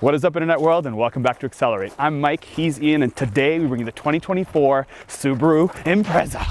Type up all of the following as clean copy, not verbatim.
What is up, internet world, and welcome back to Accelerate. I'm Mike, he's Ian, and today we bring you the 2024 Subaru Impreza.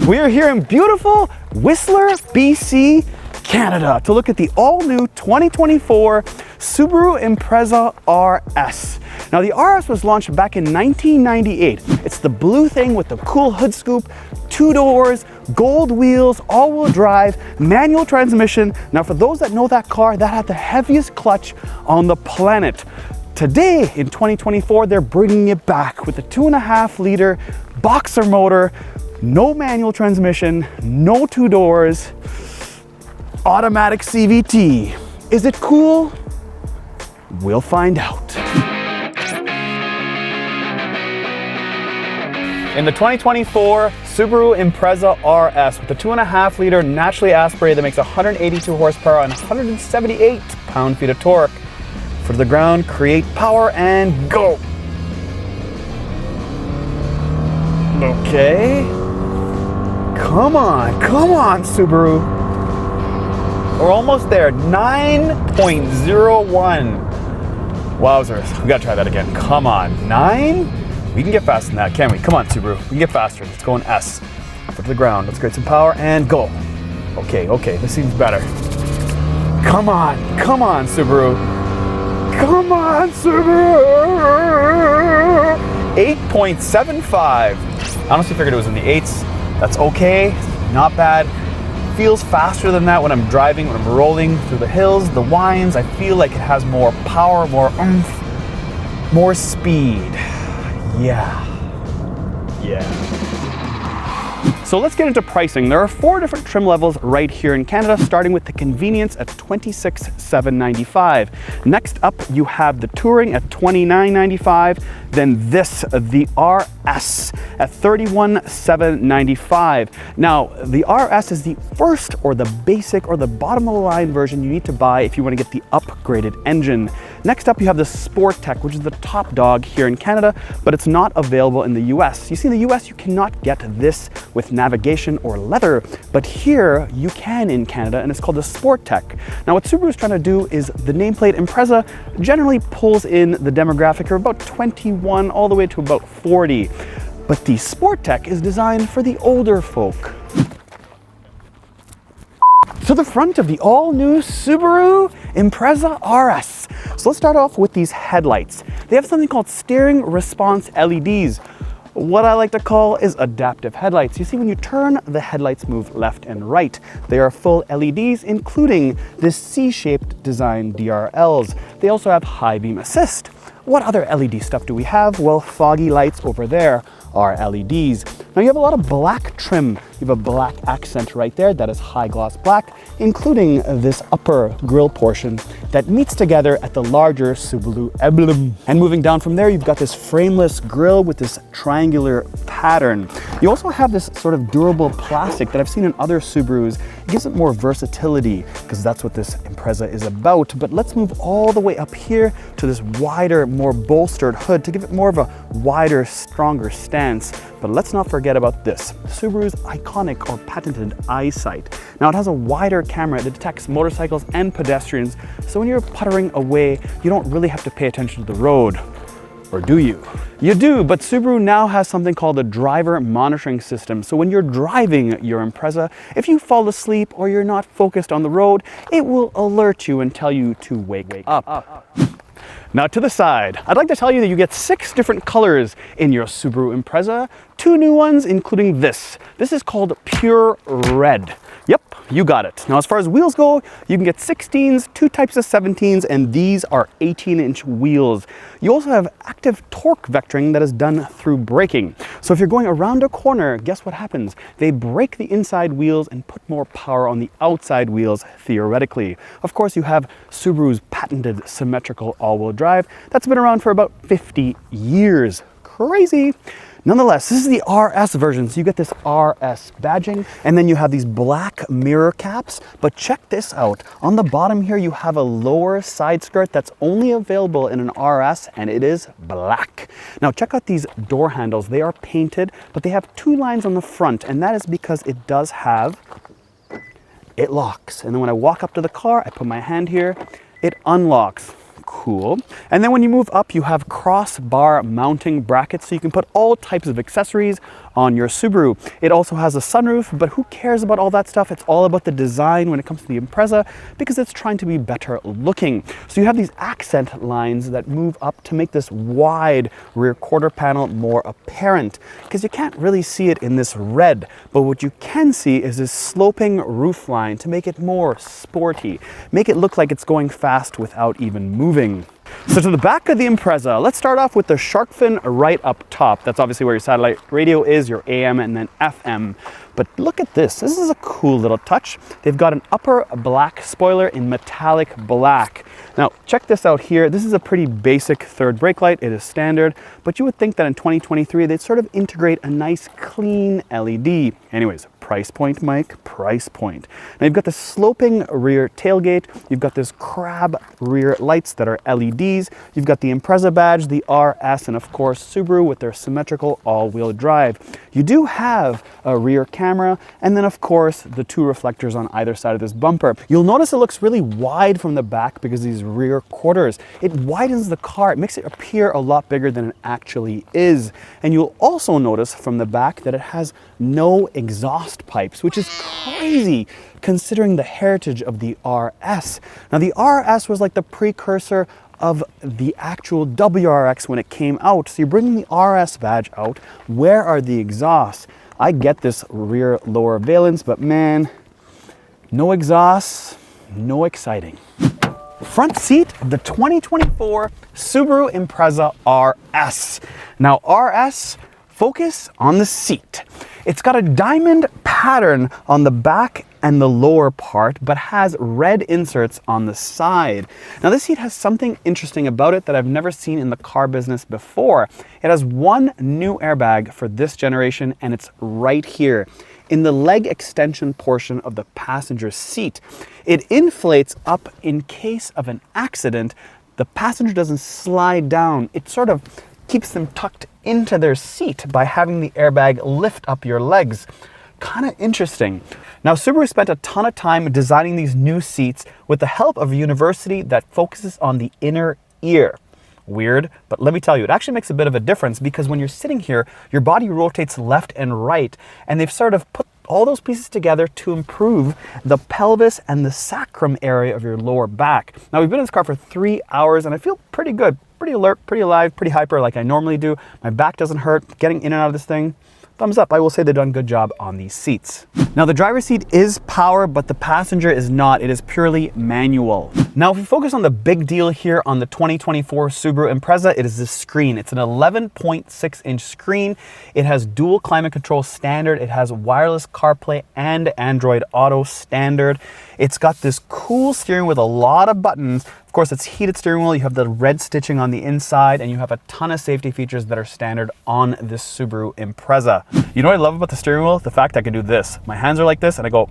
We are here in beautiful Whistler, BC, Canada to look at the all-new 2024 Subaru Impreza RS. Now, the RS was launched back in 1998. It's the blue thing with the cool hood scoop, 2 doors, gold wheels, all-wheel drive, manual transmission. Now, for those that know that car, that had the heaviest clutch on the planet. Today, in 2024, they're bringing it back with a 2.5-liter boxer motor, no manual transmission, no 2 doors, automatic CVT. Is it cool? We'll find out. In the 2024 Subaru Impreza RS with a 2.5-liter naturally aspirated that makes 182 horsepower and 178 pound-feet of torque. Foot to the ground, create power, and go. Okay. Come on, Subaru. We're almost there, 9.01. Wowzers, we gotta try that again. Come on, 9? We can get faster than that, can't we? Come on, Subaru, we can get faster. Let's go in S. Foot to the ground, let's create some power and go. Okay, this seems better. Come on, Subaru. Come on, Subaru. 8.75. I honestly figured it was in the 8s. That's okay, not bad. Feels faster than that when I'm driving, when I'm rolling through the hills, the winds. I feel like it has more power, more oomph, more speed. Yeah. So let's get into pricing. There are 4 different trim levels right here in Canada, starting with the convenience at $26,795. Next up, you have the touring at $29,995. Then this, the RS at $31,795. Now, the RS is the first or the basic or the bottom of the line version you need to buy if you want to get the upgraded engine. Next up, you have the Sport Tech, which is the top dog here in Canada, but it's not available in the US. You see, in the US, you cannot get this with navigation or leather, but here you can in Canada, and it's called the Sport Tech. Now, what Subaru is trying to do is the nameplate Impreza generally pulls in the demographic of about 21 all the way to about 40, but the Sport Tech is designed for the older folk. To the front of the all-new Subaru Impreza RS. So let's start off with these headlights. They have something called steering response LEDs. What I like to call is adaptive headlights. You see, when you turn, the headlights move left and right. They are full LEDs, including this C-shaped design DRLs. They also have high beam assist. What other LED stuff do we have? Well, foggy lights over there are LEDs. Now you have a lot of black trim. You have a black accent right there that is high gloss black, including this upper grille portion that meets together at the larger Subaru emblem. And moving down from there, you've got this frameless grille with this triangular pattern. You also have this sort of durable plastic that I've seen in other Subarus. It gives it more versatility because that's what this Impreza is about. But let's move all the way up here to this wider, more bolstered hood to give it more of a wider, stronger stance. But let's not forget about this, Subaru's iconic or patented eyesight. Now it has a wider camera that detects motorcycles and pedestrians, so when you're puttering away, you don't really have to pay attention to the road. Or do you? You do, but Subaru now has something called a driver monitoring system. So when you're driving your Impreza, if you fall asleep or you're not focused on the road, it will alert you and tell you to wake up. Now to the side, I'd like to tell you that you get 6 different colors in your Subaru Impreza. 2 new ones, including this. This is called Pure Red. Yep, you got it. Now as far as wheels go, you can get 16s, 2 types of 17s, and these are 18-inch wheels. You also have active torque vectoring that is done through braking. So if you're going around a corner, guess what happens? They brake the inside wheels and put more power on the outside wheels, theoretically. Of course, you have Subaru's patented symmetrical all-wheel drive that's been around for about 50 years. Crazy. Nonetheless, this is the RS version, so you get this RS badging, and then you have these black mirror caps. But check this out. On the bottom here, you have a lower side skirt that's only available in an RS, and it is black. Now check out these door handles. They are painted, but they have 2 lines on the front, and that is because it does have, it locks. And then when I walk up to the car, I put my hand here, it unlocks. Cool. And then when you move up, you have crossbar mounting brackets, so you can put all types of accessories on your Subaru. It also has a sunroof, but who cares about all that stuff? It's all about the design when it comes to the Impreza, because it's trying to be better looking. So you have these accent lines that move up to make this wide rear quarter panel more apparent, because you can't really see it in this red, but what you can see is this sloping roof line to make it more sporty, make it look like it's going fast without even moving. So to the back of the Impreza, let's start off with the shark fin right up top. That's obviously where your satellite radio is, your AM and then FM. But look at this. This is a cool little touch. They've got an upper black spoiler in metallic black. Now check this out here. This is a pretty basic third brake light. It is standard, but you would think that in 2023 they'd sort of integrate a nice clean LED. Anyways, price point, Mike, price point. Now you've got the sloping rear tailgate. You've got this crab rear lights that are LEDs. You've got the Impreza badge, the RS, and of course Subaru with their symmetrical all-wheel drive. You do have a rear camera, and then of course the 2 reflectors on either side of this bumper. You'll notice it looks really wide from the back because these rear quarters, it widens the car. It makes it appear a lot bigger than it actually is. And you'll also notice from the back that it has no exhaust pipes, which is crazy considering the heritage of the RS. Now the RS was like the precursor of the actual WRX when it came out. So you're bringing the RS badge out. Where are the exhausts? I get this rear lower valence, but man, no exhausts, no exciting. Front seat of the 2024 Subaru Impreza RS. Now RS, focus on the seat. It's got a diamond pattern on the back and the lower part, but has red inserts on the side. Now this seat has something interesting about it that I've never seen in the car business before. It has 1 new airbag for this generation, and it's right here in the leg extension portion of the passenger seat. It inflates up in case of an accident. The passenger doesn't slide down. It sort of keeps them tucked into their seat by having the airbag lift up your legs. Kind of interesting. Now Subaru spent a ton of time designing these new seats with the help of a university that focuses on the inner ear. Weird, but let me tell you, it actually makes a bit of a difference, because when you're sitting here, your body rotates left and right, and they've sort of put all those pieces together to improve the pelvis and the sacrum area of your lower back. Now we've been in this car for 3 hours and I feel pretty good, pretty alert, pretty alive, pretty hyper like I normally do. My back doesn't hurt. Getting in and out of this thing, thumbs up. I will say they've done a good job on these seats. Now the driver's seat is power, but the passenger is not. It is purely manual. Now if we focus on the big deal here on the 2024 Subaru Impreza, it is this screen. It's an 11.6-inch screen. It has dual climate control standard. It has wireless CarPlay and Android Auto standard. It's got this cool steering with a lot of buttons. Of course, it's heated steering wheel. You have the red stitching on the inside, and you have a ton of safety features that are standard on this Subaru Impreza. You know what I love about the steering wheel? The fact I can do this. My hands are like this, and I go.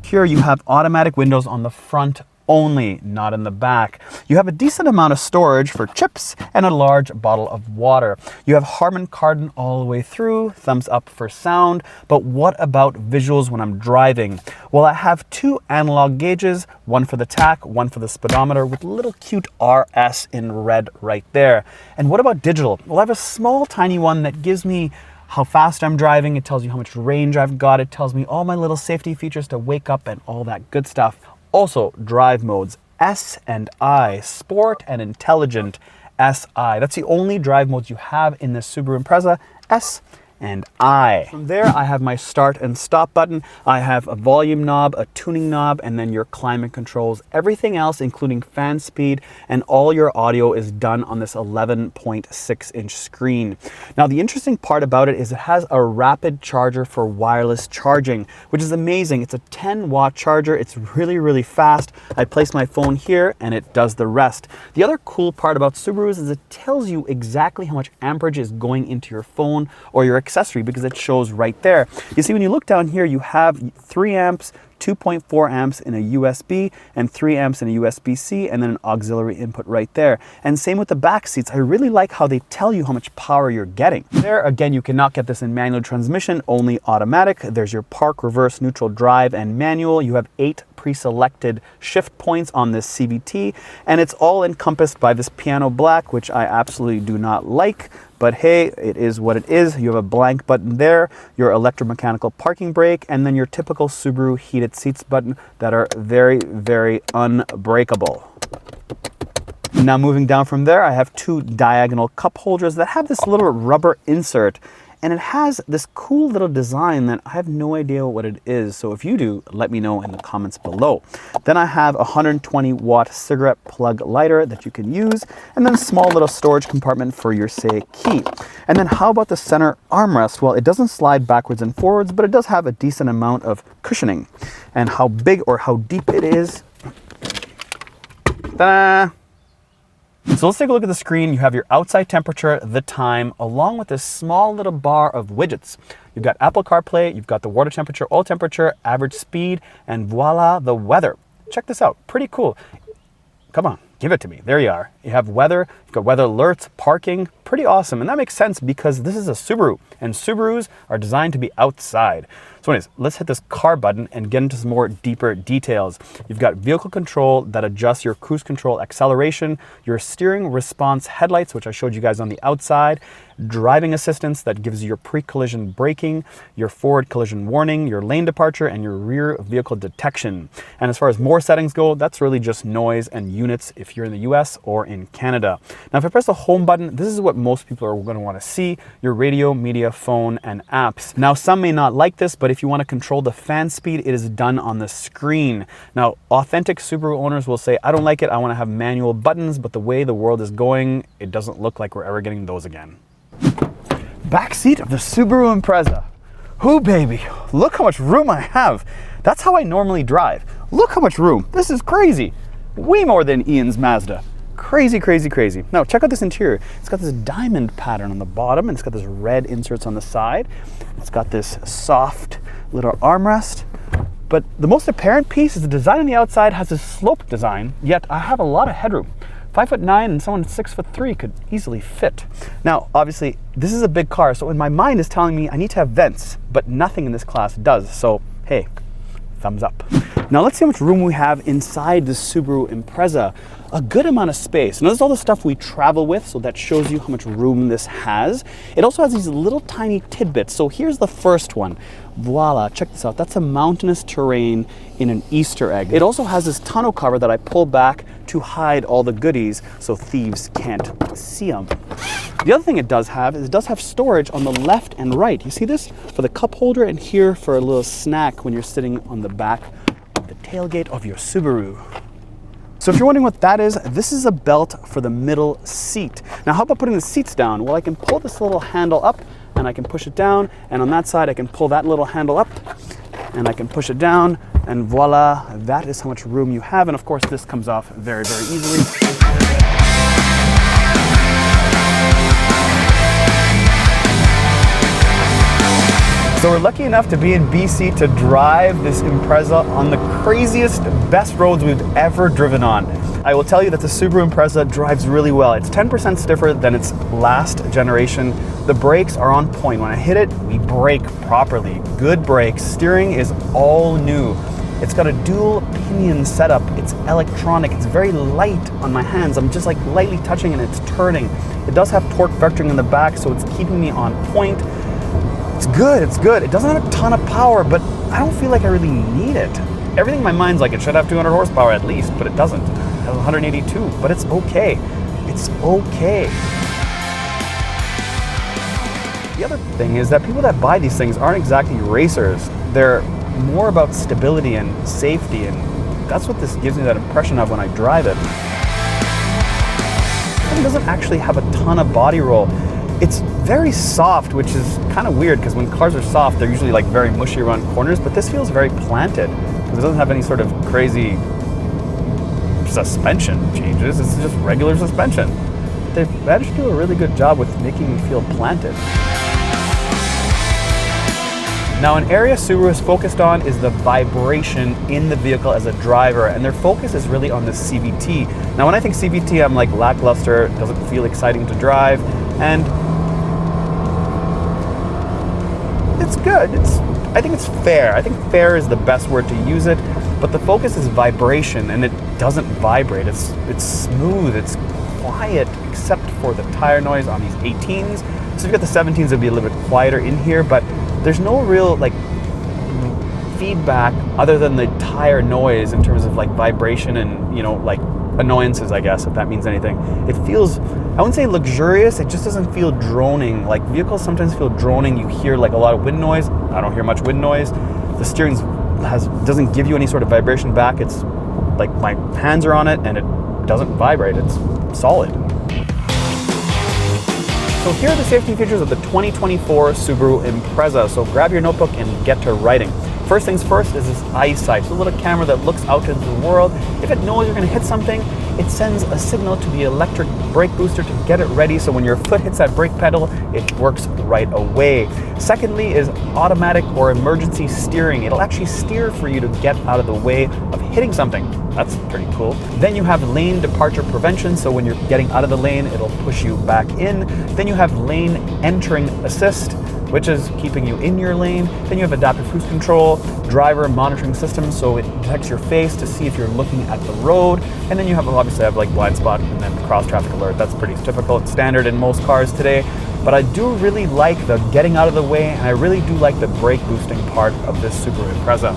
Here you have automatic windows on the front only, not in the back. You have a decent amount of storage for chips and a large bottle of water. You have Harman Kardon all the way through, thumbs up for sound, but what about visuals when I'm driving? Well, I have two analog gauges, one for the tach, one for the speedometer, with little cute RS in red right there. And what about digital? Well, I have a small tiny one that gives me how fast I'm driving. It tells you how much range I've got. It tells me all my little safety features to wake up and all that good stuff. Also, drive modes, S and I, Sport and Intelligent, SI. That's the only drive modes you have in this Subaru Impreza, S and I. From there, I have my start and stop button. I have a volume knob, a tuning knob, and then your climate controls. Everything else, including fan speed and all your audio, is done on this 11.6-inch screen. Now, the interesting part about it is it has a rapid charger for wireless charging, which is amazing. It's a 10-watt charger. It's really, really fast. I place my phone here and it does the rest. The other cool part about Subarus is it tells you exactly how much amperage is going into your phone or your accessory, because it shows right there. You see, when you look down here, you have 3 amps, 2.4 amps in a USB, and 3 amps in a USB-C, and then an auxiliary input right there. And same with the back seats. I really like how they tell you how much power you're getting. There, again, you cannot get this in manual transmission, only automatic. There's your park, reverse, neutral, drive, and manual. You have 8 pre-selected shift points on this CVT, and it's all encompassed by this piano black, which I absolutely do not like. But hey, it is what it is. You have a blank button there, your electromechanical parking brake, and then your typical Subaru heated seats button that are very, very unbreakable. Now moving down from there, I have 2 diagonal cup holders that have this little rubber insert. And it has this cool little design that I have no idea what it is. So if you do, let me know in the comments below. Then I have a 120-watt cigarette plug lighter that you can use, and then a small little storage compartment for your, say, key. And then how about the center armrest? Well, it doesn't slide backwards and forwards, but it does have a decent amount of cushioning. And how big or how deep it is, ta-da! So let's take a look at the screen. You have your outside temperature, the time, along with this small little bar of widgets. You've got Apple CarPlay, you've got the water temperature, oil temperature, average speed, and voila, the weather. Check this out, pretty cool. Come on, give it to me. There you are. You have weather, you've got weather alerts, parking, pretty awesome. And that makes sense because this is a Subaru, and Subarus are designed to be outside. So anyways, let's hit this car button and get into some more deeper details. You've got vehicle control that adjusts your cruise control acceleration, your steering response headlights, which I showed you guys on the outside, driving assistance that gives you your pre-collision braking, your forward collision warning, your lane departure, and your rear vehicle detection. And as far as more settings go, that's really just noise and units if you're in the US or in Canada. Now, if I press the home button, this is what most people are going to want to see: your radio, media, phone, and apps. Now, some may not like this, but if you want to control the fan speed, it is done on the screen. Now, authentic Subaru owners will say, I don't like it, I want to have manual buttons, but the way the world is going, it doesn't look like we're ever getting those again. Back seat of the Subaru Impreza. Ooh, baby, look how much room I have. That's how I normally drive. Look how much room. This is crazy. Way more than Ian's Mazda. Crazy, crazy, crazy. Now, check out this interior. It's got this diamond pattern on the bottom, and it's got this red inserts on the side. It's got this soft little armrest. But the most apparent piece is the design on the outside has this sloped design, yet I have a lot of headroom. 5'9" and someone 6'3" could easily fit. Now, obviously, this is a big car, so in my mind is telling me I need to have vents, but nothing in this class does. So, hey, thumbs up. Now let's see how much room we have inside the Subaru Impreza. A good amount of space. Now this is all the stuff we travel with, so that shows you how much room this has. It also has these little tiny tidbits. So here's the first one. Voila, check this out. That's a mountainous terrain in an Easter egg. It also has this tonneau cover that I pull back to hide all the goodies so thieves can't see them. The other thing it does have is it does have storage on the left and right. You see this? For the cup holder, and here for a little snack when you're sitting on the back of the tailgate of your Subaru. So if you're wondering what that is, this is a belt for the middle seat. Now, how about putting the seats down? Well, I can pull this little handle up and I can push it down, and on that side I can pull that little handle up and I can push it down, and voila, that is how much room you have. And of course this comes off very, very easily. So we're lucky enough to be in BC to drive this Impreza on the craziest, best roads we've ever driven on. I will tell you that the Subaru Impreza drives really well. It's 10% stiffer than its last generation. The brakes are on point. When I hit it, we brake properly. Good brakes. Steering is all new. It's got a dual pinion setup. It's electronic. It's very light on my hands. I'm just like lightly touching and it's turning. It does have torque vectoring in the back, so it's keeping me on point. It's good, it's good. It doesn't have a ton of power, but I don't feel like I really need it. Everything in my mind's like it should have 200 horsepower at least, but it doesn't. It has 182, but it's okay. It's okay. The other thing is that people that buy these things aren't exactly racers. They're more about stability and safety, and that's what this gives me that impression of when I drive it. It doesn't actually have a ton of body roll. It's very soft, which is kind of weird because when cars are soft, they're usually like very mushy around corners, but this feels very planted because it doesn't have any sort of crazy suspension changes. It's just regular suspension. They've managed to do a really good job with making me feel planted. Now, an area Subaru is focused on is the vibration in the vehicle as a driver, and their focus is really on the CVT. Now, when I think CVT, I'm like lackluster, doesn't feel exciting to drive, and it's good. I think it's fair. I think fair is the best word to use it, but the focus is vibration, and it doesn't vibrate. It's smooth, it's quiet, except for the tire noise on these 18s. So if you got the 17s, it'd be a little bit quieter in here, but there's no real like feedback other than the tire noise in terms of like vibration and, you know, like annoyances, I guess, if that means anything. It feels, I wouldn't say luxurious, it just doesn't feel droning. Like vehicles sometimes feel droning. You hear like a lot of wind noise. I don't hear much wind noise. The steering doesn't give you any sort of vibration back. It's like my hands are on it and it doesn't vibrate. It's solid. So here are the safety features of the 2024 Subaru Impreza. So grab your notebook and get to writing. First things first is this eyesight. It's a little camera that looks out into the world. If it knows you're going to hit something, it sends a signal to the electric brake booster to get it ready, so when your foot hits that brake pedal, it works right away. Secondly is automatic or emergency steering. It'll actually steer for you to get out of the way of hitting something. That's pretty cool. Then you have lane departure prevention, so when you're getting out of the lane, it'll push you back in. Then you have lane entering assist, which is keeping you in your lane. Then you have adaptive cruise control, driver monitoring system, so it detects your face to see if you're looking at the road. And then you have obviously like blind spot and then cross traffic alert. That's pretty typical. It's standard in most cars today. But I do really like the getting out of the way, and I really do like the brake boosting part of this Subaru Impreza.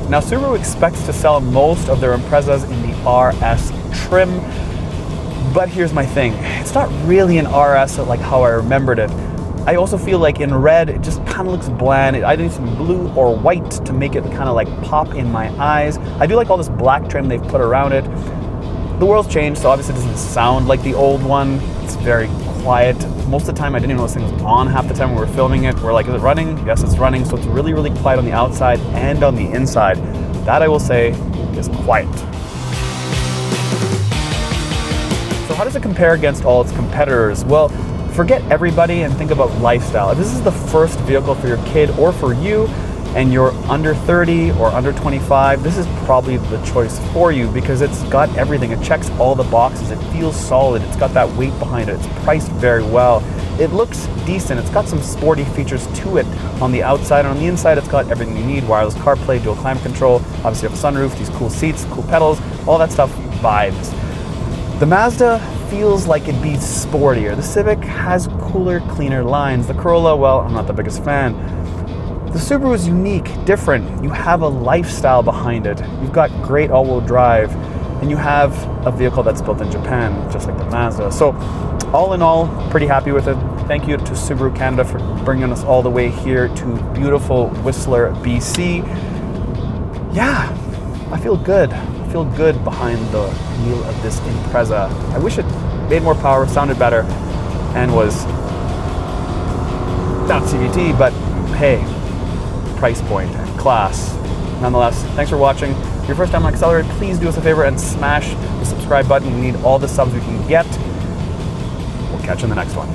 Now, Subaru expects to sell most of their Imprezas in the RS trim, but here's my thing. It's not really an RS like how I remembered it. I also feel like in red, it just kind of looks bland. It either needs some blue or white to make it kind of like pop in my eyes. I do like all this black trim they've put around it. The world's changed, so obviously it doesn't sound like the old one. It's very quiet. Most of the time, I didn't even know this thing was on half the time we were filming it. We're like, is it running? Yes, it's running. So it's really, really quiet on the outside and on the inside. That I will say is quiet. So how does it compare against all its competitors? Well, forget everybody and think about lifestyle. If this is the first vehicle for your kid or for you, and you're under 30 or under 25, this is probably the choice for you because it's got everything. It checks all the boxes. It feels solid. It's got that weight behind it. It's priced very well. It looks decent. It's got some sporty features to it on the outside, and on the inside, it's got everything you need: wireless CarPlay, dual climate control, obviously you have a sunroof, these cool seats, cool pedals, all that stuff vibes. The Mazda feels like it'd be sportier. The Civic has cooler, cleaner lines. The Corolla, well, I'm not the biggest fan. The Subaru is unique, different. You have a lifestyle behind it. You've got great all-wheel drive, and you have a vehicle that's built in Japan, just like the Mazda. So all in all, pretty happy with it. Thank you to Subaru Canada for bringing us all the way here to beautiful Whistler, BC. Yeah, I feel good. I feel good behind the wheel of this Impreza. I wish it made more power, sounded better, and was not CVT, but hey, price point and class. Nonetheless, thanks for watching. If you're first time on Accelerate, please do us a favor and smash the subscribe button. We need all the subs we can get. We'll catch you in the next one.